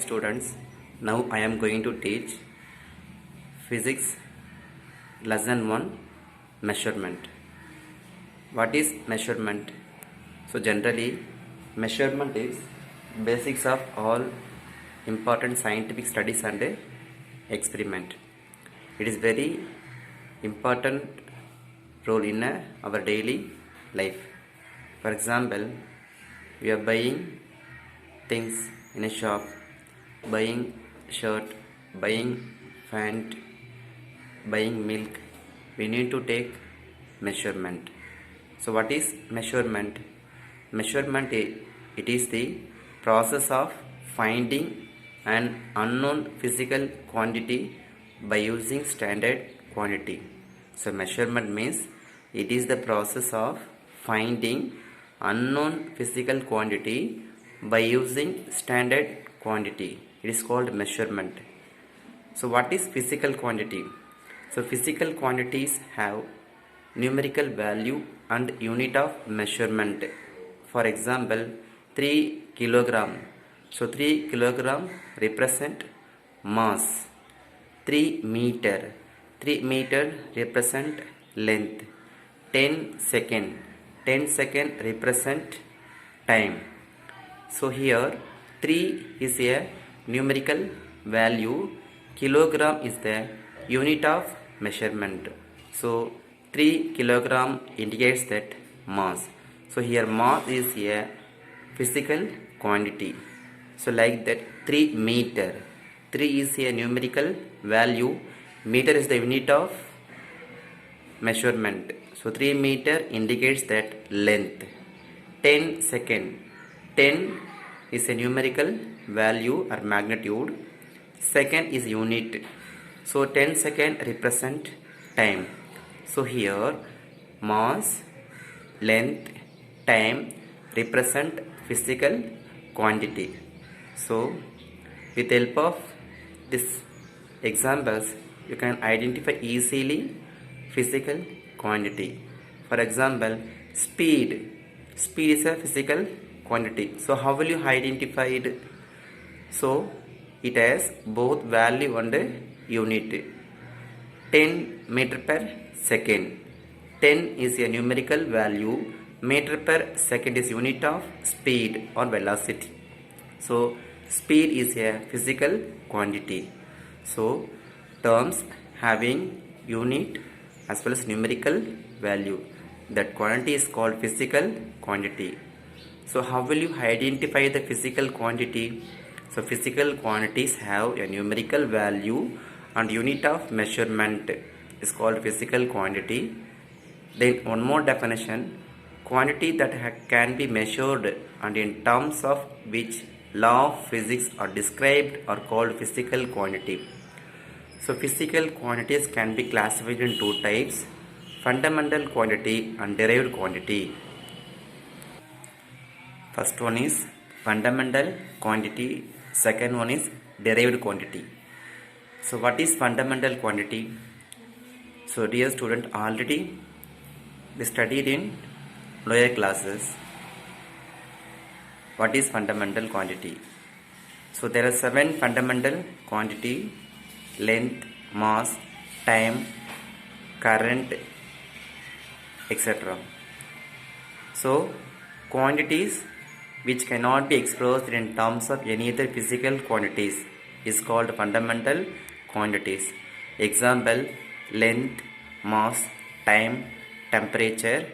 Students, now I am going to teach physics lesson 1 measurement. What is measurement? So generally measurement is basics of all important scientific studies and experiment. It is very important role in our daily life. For example, we are buying things in a shop, buying shirt, buying pant, buying milk. We need to take measurement. So what is measurement? Measurement, it is the process of finding an unknown physical quantity by using standard quantity. So measurement means it is the process of finding unknown physical quantity by using standard quantity. It is called measurement. So what is physical quantity? So physical quantities have numerical value and unit of measurement. For example, 3 kilogram. So 3 kilogram represent mass. 3 meter. 3 meter represent length. 10 second. 10 second represent time. So here 3 is a numerical value, kilogram is the unit of measurement. So 3 kilogram indicates that mass. So here mass is a physical quantity. So like that 3 meter. 3 is a numerical value, meter is the unit of measurement. So 3 meter indicates that length. 10 second. 10 is a numerical value or magnitude. Second is unit. So 10 second represent time. So here mass, length, time represent physical quantity. So with the help of these examples, you can identify easily physical quantity. For example, speed. Speed is a physical quantity. So how will you identify it? So it has both value and unit. 10 meter per second. 10 is a numerical value. Meter per second is unit of speed or velocity. So speed is a physical quantity. So terms having unit as well as numerical value, that quantity is called physical quantity. So how will you identify the physical quantity? So physical quantities have a numerical value and unit of measurement is called physical quantity. Then one more definition, quantity that can be measured and in terms of which law of physics are described are called physical quantity. So physical quantities can be classified in two types, fundamental quantity and derived quantity. First one is fundamental quantity, second one is derived quantity. So what is fundamental quantity? So dear student, already we studied in lower classes what is fundamental quantity. So there are 7 fundamental quantity: length, mass, time, current, etc. So quantities which cannot be expressed in terms of any other physical quantities is called fundamental quantities. Example, length, mass, time, temperature,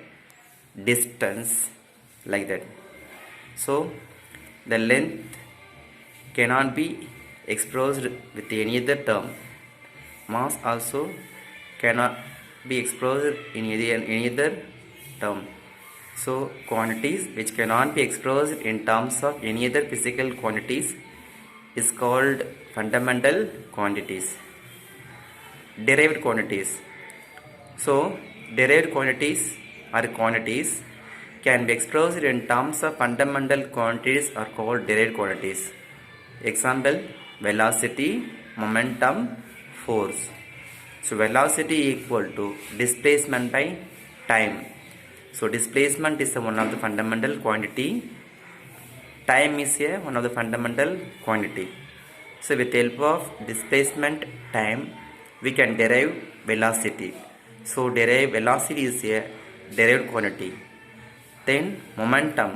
distance, like that. So the length cannot be expressed with any other term. Mass also cannot be expressed in any other term. So quantities which cannot be expressed in terms of any other physical quantities is called fundamental quantities. Derived quantities. So derived quantities or quantities can be expressed in terms of fundamental quantities are called derived quantities. Example, velocity, momentum, force. So velocity equal to displacement by time. So displacement is one of the fundamental quantity. Time is one of the fundamental quantity. So with the help of displacement time, we can derive velocity. So derive velocity is a derived quantity. Then momentum.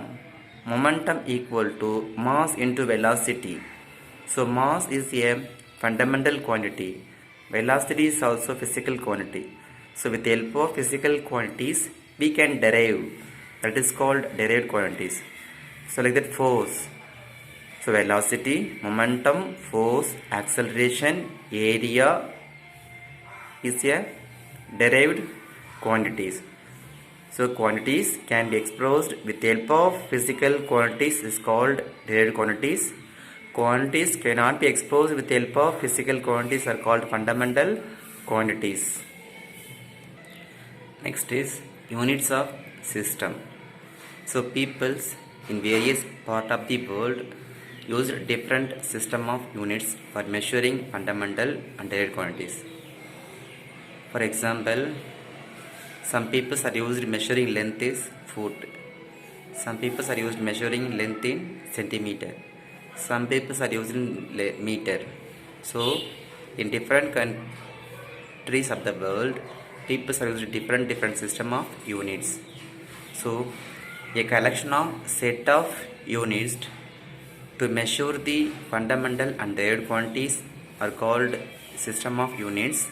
Momentum equal to mass into velocity. So mass is a fundamental quantity. Velocity is also physical quantity. So with the help of physical quantities, we can derive. That is called derived quantities. So like that force. So velocity, momentum, force, acceleration, area is a derived quantities. So quantities can be expressed with the help of physical quantities is called derived quantities. Quantities cannot be expressed with the help of physical quantities are called fundamental quantities. Next is units of system. So peoples in various part of the world use different system of units for measuring fundamental and derived quantities. For example, some people are used measuring length is foot. Some people are used measuring length in centimeter. Some people are using meter. So, in different countries of the world, people are using different system of units. So, a collection of set of units to measure the fundamental and derived quantities are called system of units.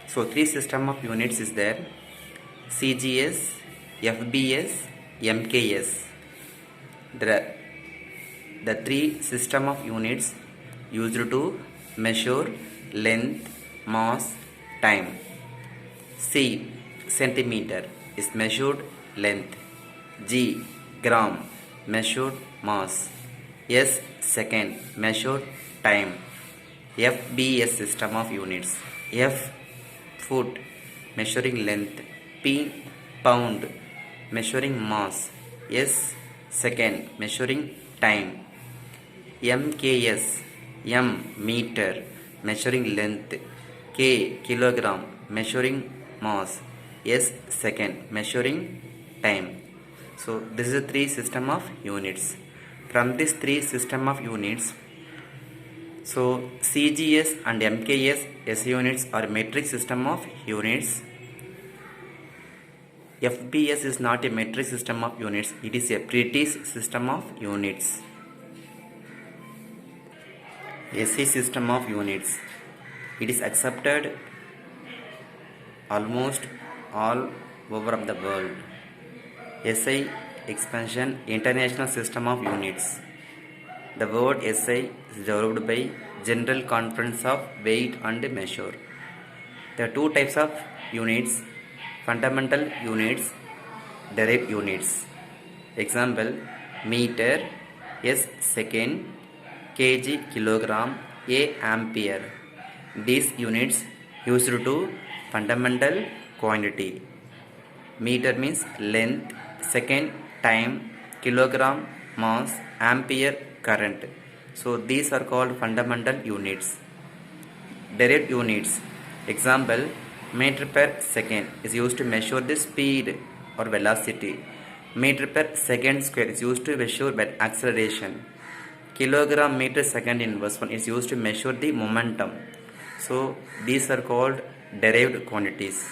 So, three system of units is there: CGS, FBS, MKS. The three system of units used to measure length, mass, time. C. Centimeter is measured length. G. Gram measured mass. S. Second measured time. FBS system of units. F. Foot measuring length. P. Pound measuring mass. S. Second measuring time. MKS. M. Meter measuring length. K. Kilogram measuring mass. S. Second measuring time. So this is the three system of units. From this three system of units, so CGS and MKS S units are metric system of units. FBS is not a metric system of units, it is a British system of units. SI system of units, it is accepted almost all over of the world. SI expansion, International System of Units. The word SI is developed by General Conference of Weight and Measure. There are two types of units: fundamental units, derived units. Example: meter, S second, kg kilogram, A ampere. These units used to fundamental quantity. Meter means length, second time, kilogram mass, ampere current. So these are called fundamental units. Derived units. Example: meter per second is used to measure the speed or velocity. Meter per second square is used to measure acceleration. Kilogram meter second inverse one is used to measure the momentum. So these are called derived quantities.